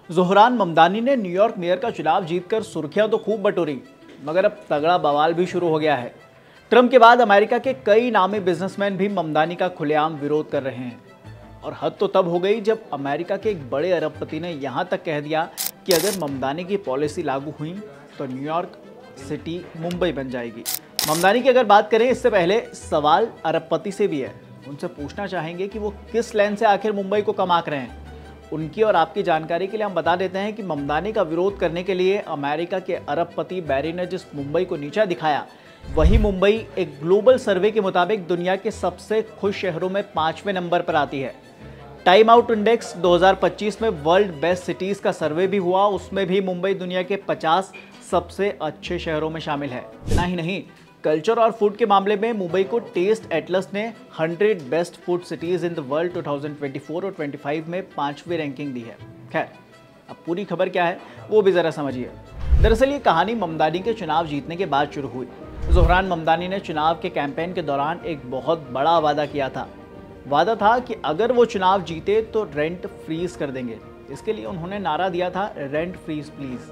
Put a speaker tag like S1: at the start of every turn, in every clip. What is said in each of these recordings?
S1: ज़ोहरान ममदानी ने New York mayor का चुनाव जीतकर सुर्खियां तो खूब बटोरी, मगर अब तगड़ा बवाल भी शुरू हो गया है। ट्रंप के बाद अमेरिका के कई नामी बिजनेसमैन भी ममदानी का खुलेआम विरोध कर रहे हैं। और हद तो तब हो गई जब अमेरिका के एक बड़े अरबपति ने यहां तक कह दिया कि अगर ममदानी की पॉलिसी लागू हुई तो न्यूयॉर्क सिटी मुंबई बन जाएगी। ममदानी की अगर बात करें, इससे पहले सवाल अरबपति से भी है। उनसे पूछना चाहेंगे कि वो किस लेन से आखिर मुंबई को कम आंक रहे हैं। उनकी और आपकी जानकारी के लिए हम बता देते हैं कि ममदानी का विरोध करने के लिए अमेरिका के अरबपति बैरी ने जिस मुंबई को नीचा दिखाया, वही मुंबई एक ग्लोबल सर्वे के मुताबिक दुनिया के सबसे खुश शहरों में 5वें नंबर पर आती है। टाइम आउट इंडेक्स 2025 में वर्ल्ड बेस्ट सिटीज का सर्वे भी हुआ, उसमें भी मुंबई दुनिया के 50 सबसे अच्छे शहरों में शामिल है। इतना ही नहीं, कल्चर और फूड के मामले में मुंबई को टेस्ट एटलस ने 100 best food cities in the world 2024 और 25 में 5वीं रैंकिंग दी है। खैर, अब पूरी खबर क्या है वो भी जरा समझिए। दरअसल ये कहानी ममदानी के चुनाव जीतने के बाद शुरू हुई। ज़ोहरान ममदानी ने चुनाव के कैंपेन के दौरान एक बहुत बड़ा वादा किया था। वादा था कि अगर वो चुनाव जीते तो रेंट फ्रीज कर देंगे। इसके लिए उन्होंने नारा दिया था, रेंट फ्रीज प्लीज।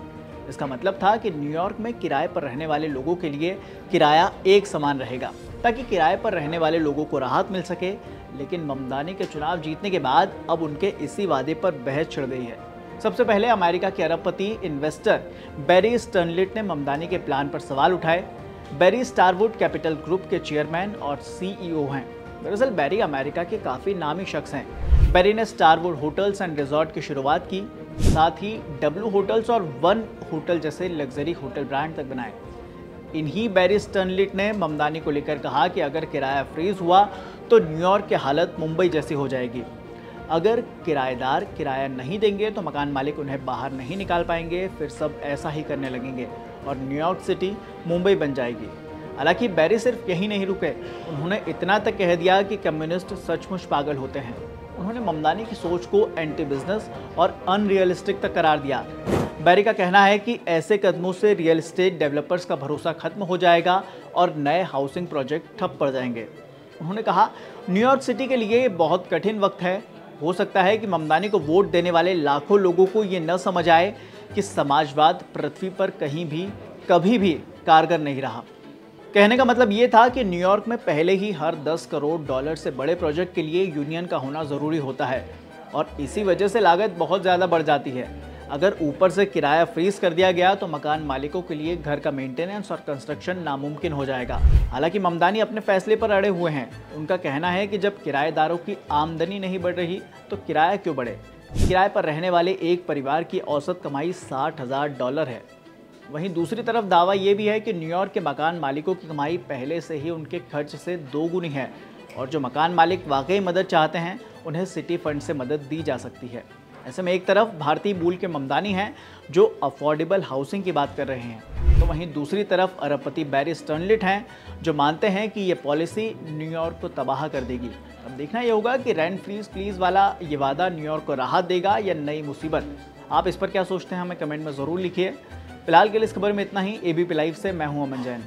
S1: इसका मतलब था कि न्यूयॉर्क में किराए पर रहने वाले लोगों के लिए किराया एक समान रहेगा, ताकि किराए पर रहने वाले लोगों को राहत मिल सके। लेकिन ममदानी के चुनाव जीतने के बाद अब उनके इसी वादे पर बहस छिड़ गई है। सबसे पहले अमेरिका के अरबपति इन्वेस्टर बैरी स्टर्नलिट ने ममदानी के प्लान पर सवाल उठाए। बैरी स्टारवुड कैपिटल ग्रुप के चेयरमैन और CEO हैं। दरअसल बैरी अमेरिका के काफ़ी नामी शख्स हैं। बैरी ने स्टारवुड होटल्स एंड रिजॉर्ट की शुरुआत की, साथ ही W होटल्स और वन होटल जैसे लग्जरी होटल ब्रांड तक बनाए। इन्हीं बैरी स्टर्नलिट ने ममदानी को लेकर कहा कि अगर किराया फ्रीज हुआ तो न्यूयॉर्क की हालत मुंबई जैसी हो जाएगी। अगर किराएदार किराया नहीं देंगे तो मकान मालिक उन्हें बाहर नहीं निकाल पाएंगे, फिर सब ऐसा ही करने लगेंगे और न्यूयॉर्क सिटी मुंबई बन जाएगी। हालांकि बैरी सिर्फ यही नहीं रुके, उन्होंने इतना तक कह दिया कि कम्युनिस्ट सचमुच पागल होते हैं। उन्होंने ममदानी की सोच को एंटी बिजनेस और अनरियलिस्टिक तक करार दिया। बैरी का कहना है कि ऐसे कदमों से रियल एस्टेट डेवलपर्स का भरोसा खत्म हो जाएगा और नए हाउसिंग प्रोजेक्ट ठप पड़ जाएंगे। उन्होंने कहा, न्यूयॉर्क सिटी के लिए बहुत कठिन वक्त है। हो सकता है कि ममदानी को वोट देने वाले लाखों लोगों को ये न समझ आए कि समाजवाद पृथ्वी पर कहीं भी कभी भी कारगर नहीं रहा। कहने का मतलब ये था कि न्यूयॉर्क में पहले ही हर $10 करोड़ से बड़े प्रोजेक्ट के लिए यूनियन का होना ज़रूरी होता है और इसी वजह से लागत बहुत ज़्यादा बढ़ जाती है। अगर ऊपर से किराया फ्रीज कर दिया गया तो मकान मालिकों के लिए घर का मेंटेनेंस और कंस्ट्रक्शन नामुमकिन हो जाएगा। हालांकि ममदानी अपने फैसले पर अड़े हुए हैं। उनका कहना है कि जब किराएदारों की आमदनी नहीं बढ़ रही तो किराया क्यों बढ़े। किराए पर रहने वाले एक परिवार की औसत कमाई $60,000 है। वहीं दूसरी तरफ दावा ये भी है कि न्यूयॉर्क के मकान मालिकों की कमाई पहले से ही उनके खर्च से 2 गुनी है और जो मकान मालिक वाकई मदद चाहते हैं उन्हें सिटी फंड से मदद दी जा सकती है। ऐसे में एक तरफ भारतीय मूल के ममदानी हैं जो अफोर्डेबल हाउसिंग की बात कर रहे हैं, तो वहीं दूसरी तरफ अरबपति बैरी स्टर्नलिट हैं जो मानते हैं कि ये पॉलिसी न्यूयॉर्क को तबाह कर देगी। अब देखना ये होगा कि रेंट फ्रीज प्लीज वाला ये वादा न्यूयॉर्क को राहत देगा या नई मुसीबत। आप इस पर क्या सोचते हैं हमें कमेंट में ज़रूर लिखिए। फिलहाल के लिए इस खबर में इतना ही। ABP लाइव से मैं हूं अमन जैन।